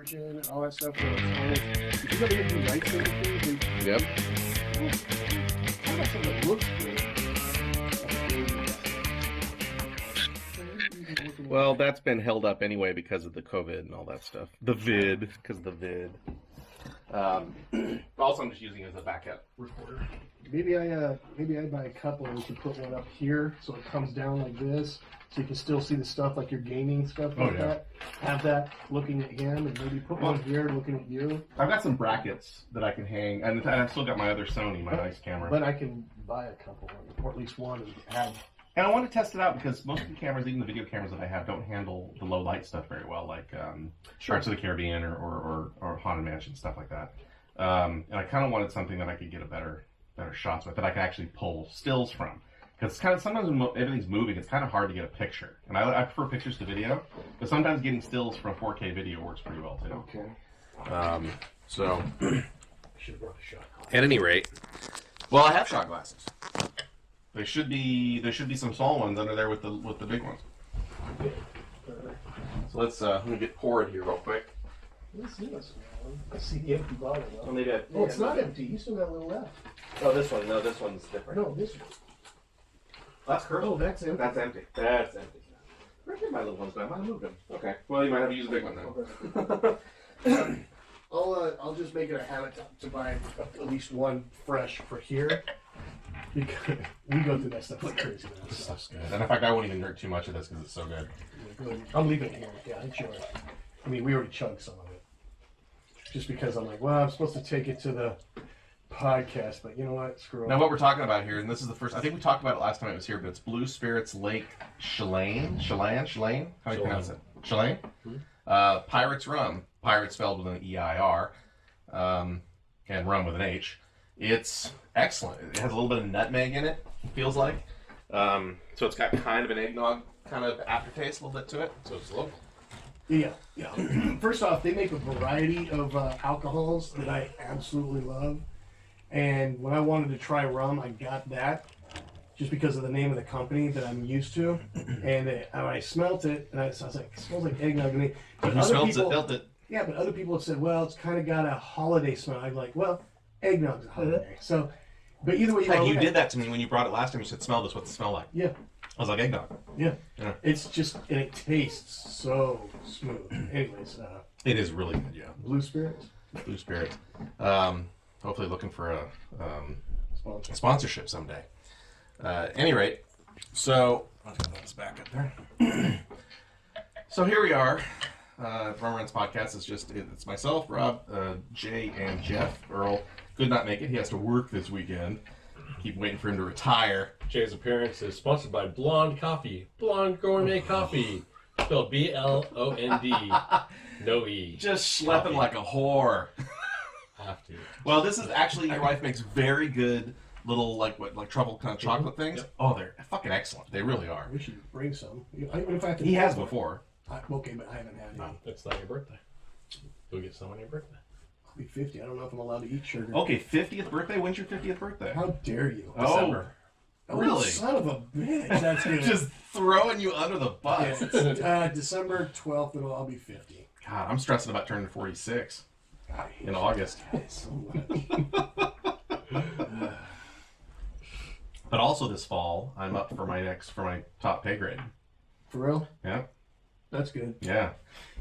description and all that stuff. So if you ever get these lights and everything, Yep. how about something that looks good? Well, that's been held up anyway because of the COVID and all that stuff. The vid, because of the vid. Also, I'm just using it as a backup recorder. Maybe I buy a couple and we can put one up here so it comes down like this, so you can still see the stuff like your gaming stuff like that. Have that looking at him, and maybe put one here looking at you. I've got some brackets that I can hang, and I've still got my other Sony, my nice camera. But I can buy a couple, or at least one, and have. And I want to test it out because most of the cameras, even the video cameras that I have, don't handle the low light stuff very well, like Pirates of the Caribbean or Haunted Mansion, stuff like that. And I kind of wanted something that I could get a better shots with, that I could actually pull stills from. Because kind of sometimes when everything's moving, it's kind of hard to get a picture. And I prefer pictures to video, but sometimes getting stills from 4K video works pretty well too. Okay. So, Should have brought a shot glass. at any rate, well, I have shot glasses. There should be some small ones under there with the big ones. So let me get poured here real quick. Let's see what's going on. I see the empty bottle though. Oh, they did. Oh, it's not empty. You still got a little left. Oh, this one. No, this one's different. No, this one. That's correct. Oh, that's empty. That's empty. That's empty. Where did my little ones go? I might have moved them. Okay. Well, you might have to use a big one then. I'll just make it a habit to buy at least one fresh for here, because we go through that stuff like crazy. This stuff's good. And in fact, I won't even drink too much of this because it's so good. I'm leaving it here. Yeah, it's yours. I mean, we already chugged some of it. Just because I'm like, well, I'm supposed to take it to the podcast, but you know what? Screw it. Now, what we're talking about here, and this is the first, I think we talked about it last time it was here, but it's Blue Spirits Lake Chelan? How do you pronounce it? Chelan? Pirates Rum. Pirates spelled with an E-I-R, and rum with an H. It's excellent. It has a little bit of nutmeg in it, feels like. So it's got kind of an eggnog kind of aftertaste, a little bit to it. So it's local. Yeah. First off, they make a variety of alcohols that I absolutely love. And when I wanted to try rum, I got that just because of the name of the company that I'm used to. And I smelt it, and I was like, it smells like eggnog to me. But Who smelt it? Yeah, but other people have said, well, it's kind of got a holiday smell. I'm like, well, eggnog's a holiday. So, but either way, Hey, you did that to me when you brought it last time. You said, smell this. What's it smell like? Yeah. I was like, eggnog. Yeah. Yeah. It's just, and it tastes so smooth. Anyways, It is really good, yeah. Blue Spirits. Blue Spirits. Hopefully looking for a sponsorship someday. Any rate, so I'll put this back up there. So here we are. From Rants podcast. It's myself, Rob, Jay, and Jeff. Earl could not make it. He has to work this weekend. Keep waiting for him to retire. Jay's appearance is sponsored by Blonde Coffee. Blonde Gourmet Coffee. Spelled B-L-O-N-D. No E. Just schlepping like a whore. Have to. Well, this is actually, your wife makes very good little, like truffle kind of chocolate things. Yep. Oh, they're fucking excellent. They really are. We should bring some. Even if I have to. He has before. Okay, but I haven't had any. No. It's not your birthday. You'll get some on your birthday. I'll be 50. I don't know if I'm allowed to eat sugar. Okay, 50th birthday? When's your 50th birthday? How dare you? December. Oh, really? Son of a bitch. That's good. Just throwing you under the bus. Yeah, it's, December 12th, I'll be 50. God, I'm stressing about turning 46 in August. So much. But also this fall, I'm up for my top pay grade. For real? Yeah. That's good. Yeah.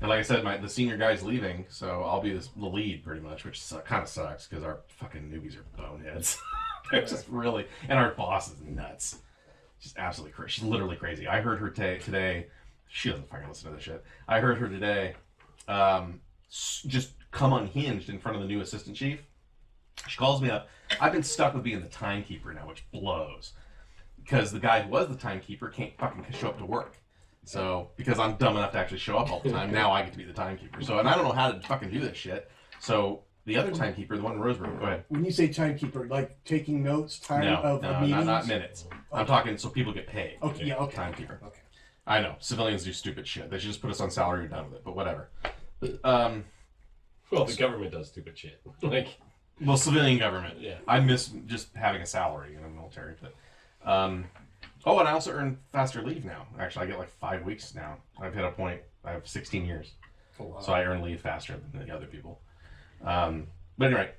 And like I said, the senior guy's leaving, so I'll be the lead pretty much, which kind of sucks because our fucking newbies are boneheads. They're just really, and our boss is nuts. She's absolutely crazy. She's literally crazy. I heard her today. She doesn't fucking listen to this shit. I heard her today just come unhinged in front of the new assistant chief. She calls me up. I've been stuck with being the timekeeper now, which blows. Because the guy who was the timekeeper can't fucking show up to work. So, because I'm dumb enough to actually show up all the time, now I get to be the timekeeper. So, and I don't know how to fucking do this shit. So, the other timekeeper, the one in Roseburg, go ahead. When you say timekeeper, like taking notes, time of meetings? Not minutes. Okay. I'm talking so people get paid. Okay, yeah, okay. Timekeeper. Okay. I know. Civilians do stupid shit. They should just put us on salary and done with it, but whatever. Well, the government does stupid shit. Well, civilian government. Yeah. I miss just having a salary in the military. But, oh, and I also earn faster leave now. Actually, I get like 5 weeks now. I've hit a point. I have 16 years. Oh, wow. So I earn leave faster than the other people. But anyway,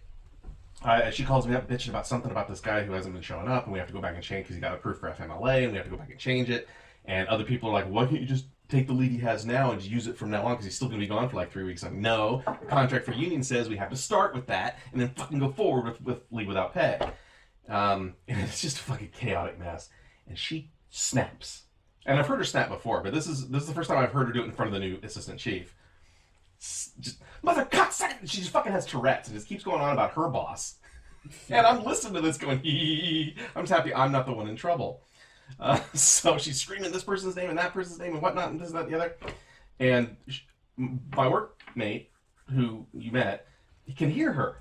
she calls me up bitching about something about this guy who hasn't been showing up, and we have to go back and change because he got approved for FMLA, and we have to go back and change it. And other people are like, why can't you just take the lead he has now and just use it from now on because he's still going to be gone for like 3 weeks? I'm like, no, the contract for union says we have to start with that and then fucking go forward with leave without pay. And it's just a fucking chaotic mess. And she snaps. And I've heard her snap before, but this is the first time I've heard her do it in front of the new assistant chief. Just, mother cocksucker! She just fucking has Tourette's and just keeps going on about her boss. And I'm listening to this going, hee. I'm just happy I'm not the one in trouble. So she's screaming this person's name and that person's name and whatnot and this, that, and the other. And my workmate, who you met, he can hear her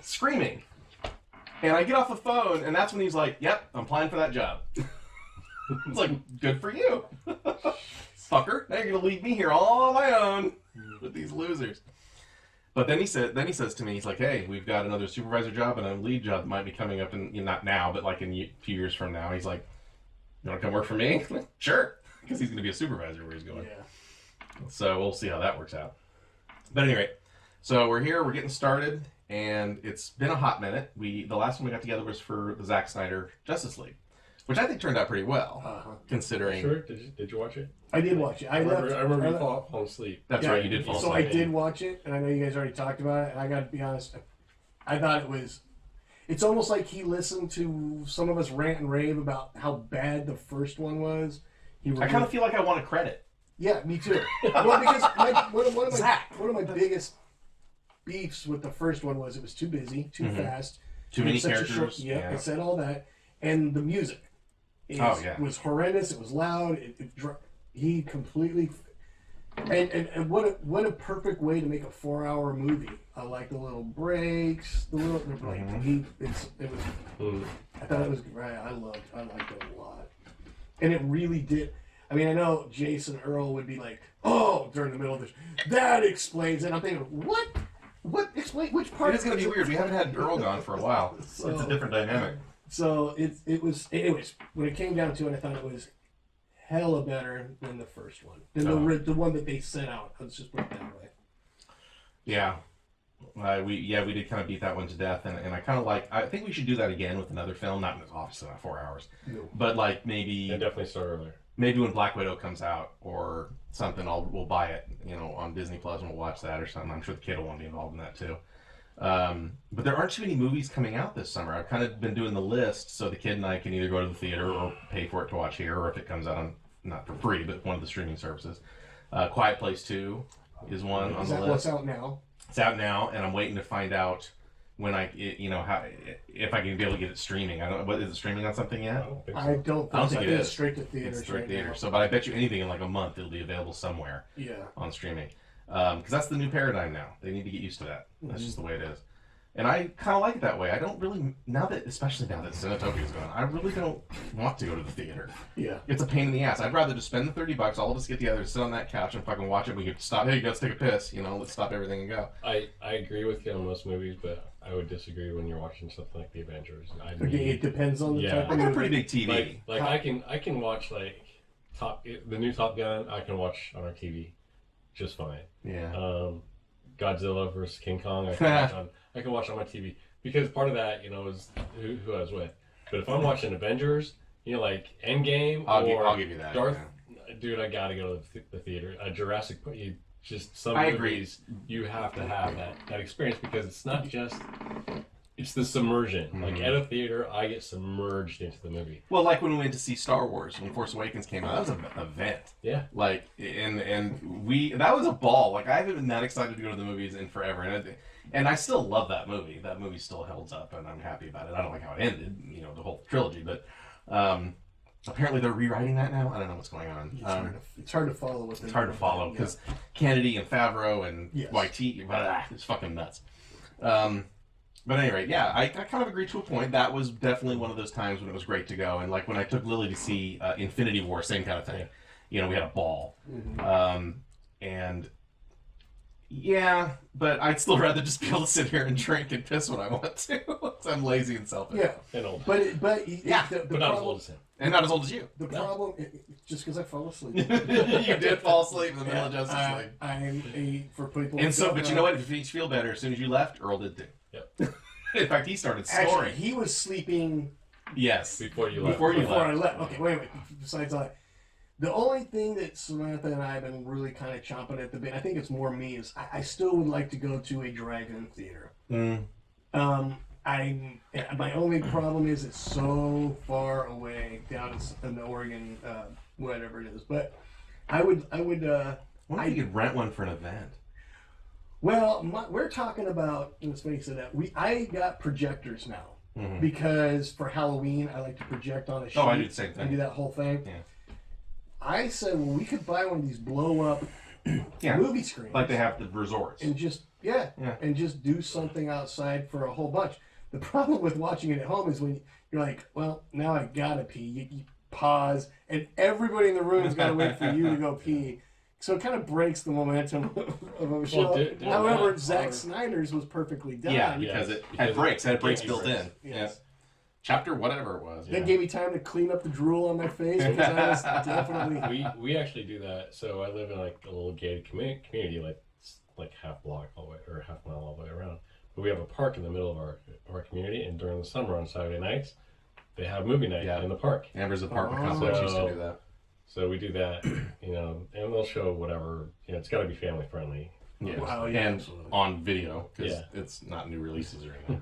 screaming. And I get off the phone, and that's when he's like, yep, I'm applying for that job. It's like, good for you. Fucker, now you're going to leave me here all on my own with these losers. But then he says to me, he's like, hey, we've got another supervisor job and a lead job that might be coming up in, not now, but like in a few years from now. He's like, you want to come work for me? Sure. Because he's going to be a supervisor where he's going. Yeah. So we'll see how that works out. But anyway, so we're here, we're getting started, and it's been a hot minute. The last one we got together was for the Zack Snyder Justice League, which I think turned out pretty well, considering... Sure? Did you watch it? I did watch it. I remember you falling asleep. That's right, you did fall asleep. So I did watch it, and I know you guys already talked about it, and I got to be honest, I thought it was... It's almost like he listened to some of us rant and rave about how bad the first one was. I kind of feel like I want a credit. Yeah, me too. Well, because one of my biggest beefs with the first one was it was too busy, too fast. Too many characters. Yeah, I said all that. And the music was horrendous. It was loud. He completely... And what a perfect way to make a 4-hour movie. I like the little breaks, I thought it was great. I liked it a lot, and it really did. I mean, I know Jason Earl would be like, "Oh," during the middle of this. That explains it. I'm thinking, what? What explain? Which part? It is going to be weird. We haven't had Earl gone for a while. So, it's a different dynamic. So it was. Anyways, when it came down to it, I thought it was hella better than the first one, than the one that they sent out. Let's just put it that way. Yeah. We did kind of beat that one to death, and I kind of I think we should do that again with another film, not in obviously not 4 hours, but like maybe definitely start earlier. Maybe when Black Widow comes out or something, we'll buy it, on Disney Plus and we'll watch that or something. I'm sure the kid will want to be involved in that too. But there aren't too many movies coming out this summer. I've kind of been doing the list so the kid and I can either go to the theater or pay for it to watch here, or if it comes out on not for free, but one of the streaming services. Quiet Place 2 is one on the list. What's out now? It's out now, and I'm waiting to find out when if I can be able to get it streaming. I don't. What is it streaming on something yet? I don't think it is. It's straight to theaters. It's straight to theater. So, but I bet you anything in like a month it'll be available somewhere. Yeah. On streaming, because that's the new paradigm now. They need to get used to that. That's just the way it is. And I kind of like it that way. I don't really, especially now that Cinetopia is gone, I really don't want to go to the theater. Yeah. It's a pain in the ass. I'd rather just spend the $30, all of us get together, sit on that couch and fucking watch it. We could stop, hey, let's take a piss, let's stop everything and go. I agree with you on most movies, but I would disagree when you're watching something like The Avengers. It depends on the type of movie. I got a pretty big TV. Like I can watch the new Top Gun, I can watch on our TV just fine. Yeah. Godzilla versus King Kong, I can watch on my TV because part of that, is who I was with. But if I'm watching Avengers, like Endgame, I'll give you that. Dude, I gotta go to the theater. Jurassic, some I movies you have to have that experience because it's not just. It's the submersion. Mm-hmm. Like at a theater, I get submerged into the movie. Well, like when we went to see Star Wars when Force Awakens came out, that was an event. Yeah. Like that was a ball. Like I haven't been that excited to go to the movies in forever, and I still love that movie. That movie still holds up, and I'm happy about it. I don't like how it ended, the whole trilogy, but apparently they're rewriting that now. I don't know what's going on. It's hard to follow. It's hard to follow because Kennedy and Favreau and YT, it's fucking nuts. But at any rate, yeah, I kind of agree to a point. That was definitely one of those times when it was great to go. And like when I took Lily to see Infinity War, same kind of thing. We had a ball. Mm-hmm. And Yeah, but I'd still rather just be able to sit here and drink and piss when I want to. I'm lazy and selfish. Yeah, And old. but Yeah, the But not as problem, old as him. And not as old as you. the problem, just because I fell asleep. You did fall asleep in the middle of Justice League. I'm for people. And who so, don't but you know what? If it makes you feel better, as soon as you left, Earl did too. Yep. In fact, he started Actually, snoring. he was sleeping Yes. Before you left. Before you before I left. left. Okay, wait. Besides that, the only thing that Samantha and I have been really kind of chomping at the bit, I think it's more me, is I still would like to go to a drive-in theater. Mm. My only problem is it's so far away down in the Oregon, whatever it is. But I would. I wonder if you could rent one for an event. Well, we're talking about. Let's face it. I got projectors now because for Halloween I like to project on a sheet. Oh, I do the same thing. I do that whole thing. Yeah. I said, well, we could buy one of these blow up Yeah. movie screens, Like they have the resorts. and just Yeah. and just do something outside for a whole bunch. The problem with watching it at home is when you're like, well, now I gotta pee. You pause, and everybody in the room's gotta wait for you to go pee. So it kind of breaks the momentum of a show. However, Zack Snyder's was perfectly done. Yeah, because it had breaks. It had breaks built in. Yes. Yeah. Chapter whatever it was. That gave me time to clean up the drool on my face because I was definitely. We actually do that. So I live in like a little gated community, like half block all the way or half mile all the way around. But we have a park in the middle of our community, and during the summer on Saturday nights, they have movie night in the park. Amber's apartment Oh. complex used to do that. So we do that, and they'll show whatever. It's got to be family friendly. Yeah. Wow, yeah, And absolutely. on video because Yeah. it's not new releases or anything.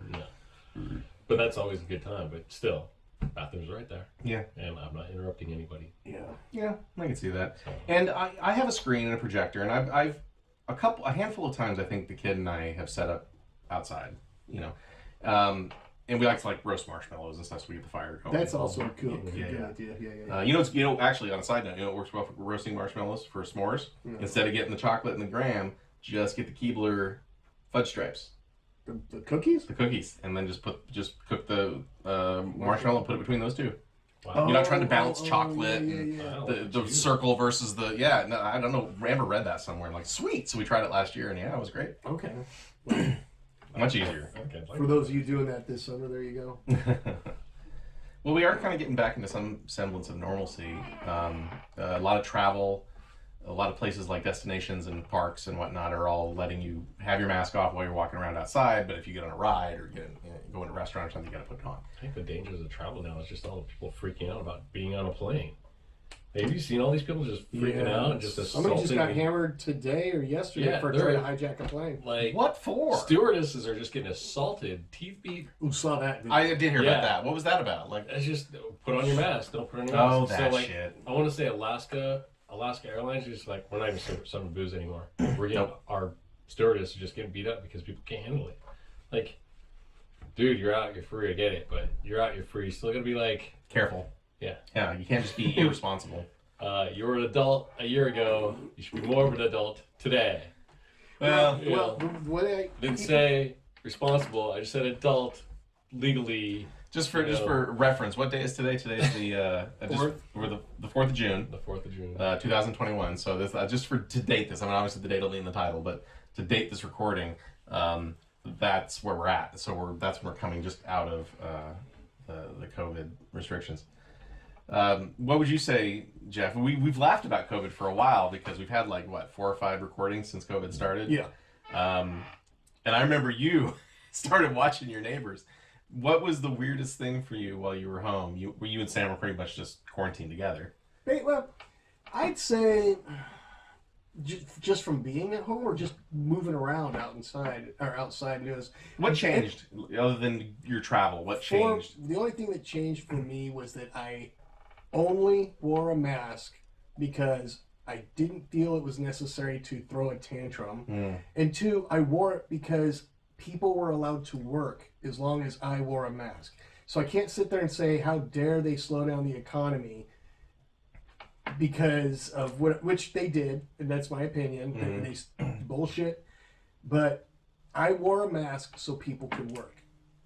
No. But that's always a good time. But still, bathroom's right there, Yeah. and I'm not interrupting anybody. Yeah. Yeah, I can see that. So. And I have a screen and a projector, and I've a handful of times I think the kid and I have set up outside, and we like to roast marshmallows and stuff so we get the fire going. That's also a good Yeah. idea. Yeah. Actually on a side note, it works well for roasting marshmallows for s'mores. Instead of getting the chocolate and the graham, just get the Keebler fudge stripes, The cookies? the cookies, and then just cook the marshmallow and put it between those two. Wow. You're not trying to balance chocolate and Yeah. the circle versus the no, I don't know. Amber read that somewhere. Like sweet, so we tried it last year, and yeah, it was great. Okay. Much easier. Okay. For those of you doing that this summer, there you go. Well, we are kind of getting back into some semblance of normalcy. A lot of travel, a lot of places like destinations and parks and whatnot are all letting you have your mask off while you're walking around outside. But if you get on a ride or go in a restaurant or something, you got to put it on. I think the dangers of travel now is just all the people freaking out about being on a plane. Have you seen all these people just freaking out and just assaulting? Somebody just got hammered today or yesterday for trying to hijack a plane. Like What for? stewardesses are just getting assaulted, teeth beat. Who saw that? I did hear Yeah. about that. What was that about? Like, It's just put on your mask. Don't put on your mask. oh, that so, shit. I want to say Alaska Airlines is just like, we're not even serving booze anymore. We're getting our stewardess is just getting beat up because people can't handle it. Like, dude, you're out, you're free. I get it, but you're out, you're free. You're still gonna be like, Careful. yeah. Yeah, you can't just be irresponsible. You were an adult a year ago. You should be more of an adult today. Well, You know, what I didn't say responsible. I just said adult legally. just for reference, what day is today? Today is we're the 4th of June. The 4th of June. 2021. So this to date this. I mean, obviously the date will be in the title, but to date this recording, that's where we're at. So that's when we're coming just out of the COVID restrictions. What would you say, Jeff? We've laughed about COVID for a while because we've had 4 or 5 recordings since COVID started. Yeah. And I remember you started watching your neighbors. What was the weirdest thing for you while you were home? You and Sam were pretty much just quarantined together. Well, I'd say just from being at home or just moving around outside. What changed other than your travel? What changed? The only thing that changed for me was that I only wore a mask because I didn't feel it was necessary to throw a tantrum. And 2, I wore it because people were allowed to work as long as I wore a mask. So I can't sit there and say, how dare they slow down the economy because of which they did, and that's my opinion. They bullshit. But I wore a mask so people could work.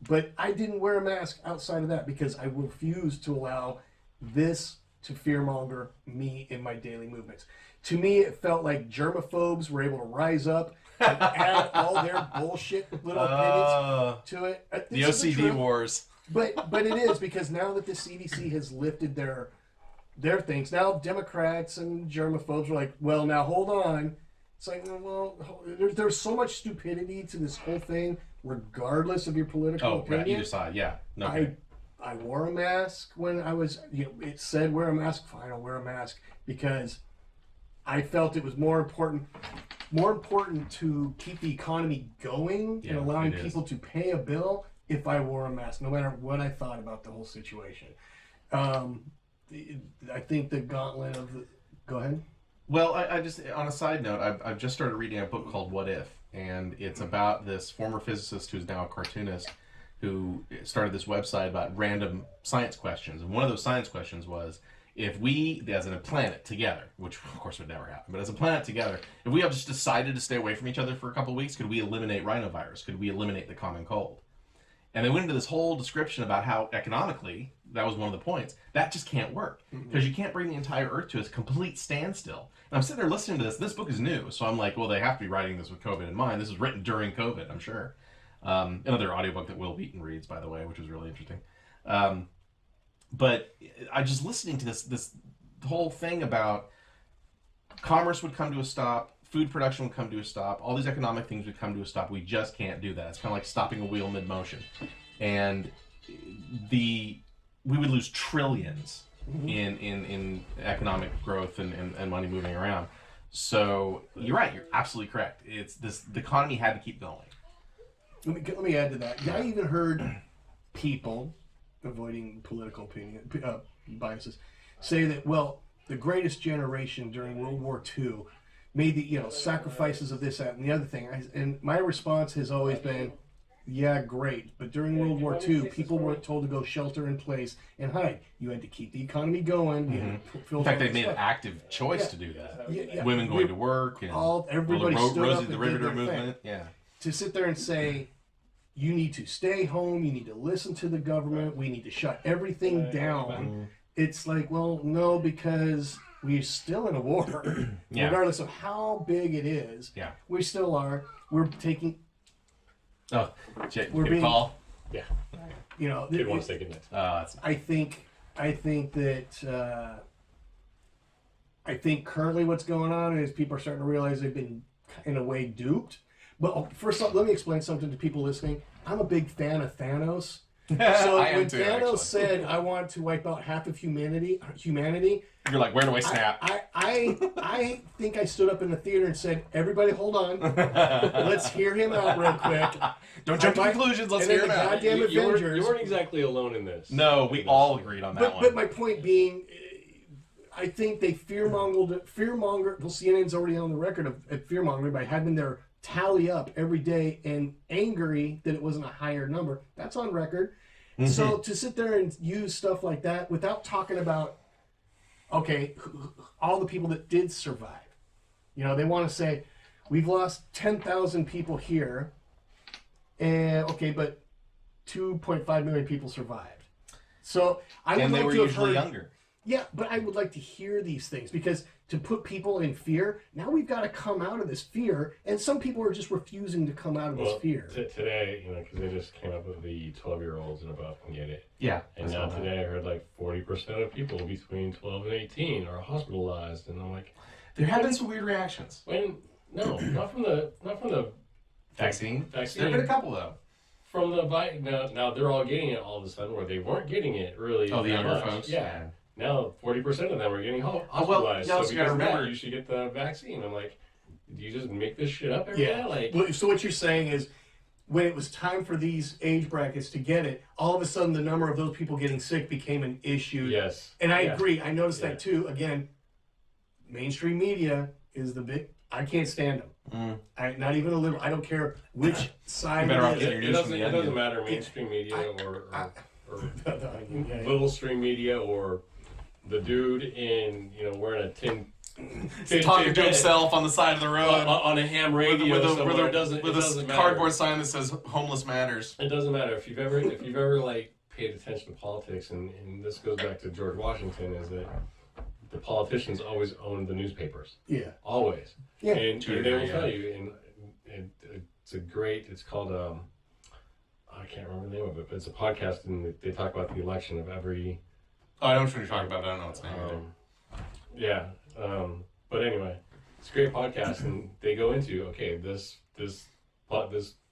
But I didn't wear a mask outside of that because I refused to allow this to fearmonger me in my daily movements. To me, it felt like germaphobes were able to rise up and add all their bullshit little opinions to it. The OCD wars. But it is, because now that the CDC has lifted their things, now Democrats and germaphobes are like, well, now hold on. It's like, well, there's so much stupidity to this whole thing, regardless of your political opinion. Right, either side, yeah. No, I wore a mask when I was, it said wear a mask. Fine, I'll wear a mask, because I felt it was more important to keep the economy going and allowing people to pay a bill if I wore a mask, no matter what I thought about the whole situation. I think the gauntlet of the... Go ahead. Well, I just, on a side note, I've just started reading a book called What If? And it's about this former physicist who's now a cartoonist who started this website about random science questions. And one of those science questions was, if we, as a planet together, which of course would never happen, but as a planet together, if we all just decided to stay away from each other for a couple of weeks, could we eliminate rhinovirus? Could we eliminate the common cold? And they went into this whole description about how economically, that was one of the points, that just can't work. Because you can't bring the entire Earth to a complete standstill. And I'm sitting there listening to this. This book is new, so I'm like, well, they have to be writing this with COVID in mind. This was written during COVID, I'm sure. Another audiobook that Will Wheaton reads, by the way, which was really interesting. But I just listening to this whole thing about commerce would come to a stop, food production would come to a stop, all these economic things would come to a stop. We just can't do that. It's kind of like stopping a wheel mid-motion. And we would lose trillions in economic growth and money moving around. So you're right. You're absolutely correct. The economy had to keep going. Let me add to that. I even heard people, avoiding political opinion biases, say that, well, the greatest generation during World War II made the sacrifices of this, that, and the other thing. And my response has always been, yeah, great. But during World War II, people were told to go shelter in place and hide. You had to keep the economy going. In fact, they made an active choice to do that. Women going to work. And everybody stood up Rosie the and Riveter did their movement. thing. Yeah. To sit there and say, you need to stay home, you need to listen to the government, we need to shut everything down. It's like, well, no, because we're still in a war. Regardless of how big it is, we still are. We're taking... Oh, we're being... Call? Yeah. Kid wants to take it next. I think that... I think currently what's going on is people are starting to realize they've been, in a way, duped. But first off, let me explain something to people listening. I'm a big fan of Thanos. So when Thanos said, "I want to wipe out half of humanity," you're like, "Where do I snap?" I think I stood up in the theater and said, "Everybody, hold on, let's hear him out real quick. Don't jump to conclusions. Let's hear him out." Goddamn Avengers! You weren't exactly alone in this. No, we all agreed on that one. But my point being, I think they fearmongered. Well, CNN's already on the record of fearmongering by having their tally up every day and angry that it wasn't a higher number. That's on record. So to sit there and use stuff like that without talking about, okay, all the people that did survive. They want to say, we've lost 10,000 people here, and okay, but 2.5 million people survived. So I would and they like were to have usually heard, younger. Yeah, but I would like to hear these things, because to put people in fear, now we've got to come out of this fear, and some people are just refusing to come out of this fear. Today, because they just came up with the 12-year-olds and above can get it. Yeah. And now today I heard like 40% of people between 12 and 18 are hospitalized, and I'm like, there have been some weird reactions. No, not from the Vaccine. There have Vaccine. been a couple though. From the now they're all getting it all of a sudden, where they weren't getting it really. Oh, the that younger much. folks. Yeah. Now 40% of them are getting hospitalized. so you because gotta of that, remember, you should get the vaccine. I'm like, do you just make this shit up every day? Like, so what you're saying is, when it was time for these age brackets to get it, all of a sudden the number of those people getting sick became an issue. Yes. And I agree. I noticed that too. Again, mainstream media is the big... I can't stand them. Not even a little. I don't care which side it is. It doesn't matter, mainstream media or little stream media, or the dude in wearing a tin talking to himself on the side of the road on a ham radio with a cardboard sign that says "Homeless Matters." It doesn't matter if you've ever like paid attention to politics, and this goes back to George Washington, is that the politicians always owned the newspapers. Yeah. Always. Yeah. And they will tell you, and it's called, I can't remember the name of it, but it's a podcast, and they talk about the election of every... Oh, I know what you're talking about, I don't know its name either. Yeah. But anyway, it's a great podcast, and they go into, okay, this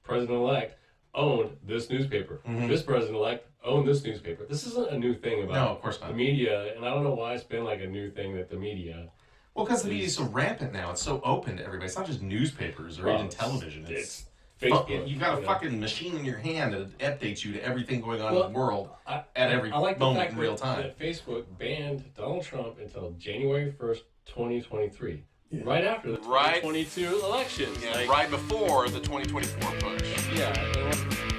president-elect owned this newspaper. Mm-hmm. This president-elect owned this newspaper. This isn't a new thing about No, of course not. the media, and I don't know why it's been like a new thing that the media... Well, because the media is so rampant now. It's so open to everybody. It's not just newspapers or even television. It's Facebook. You've got a fucking machine in your hand that updates you to everything going on Well, in the world I every like the moment fact in real time. that Facebook banned Donald Trump until January 1st, 2023. Yeah. Right after the 2022 elections. Right before the 2024 push. Yeah.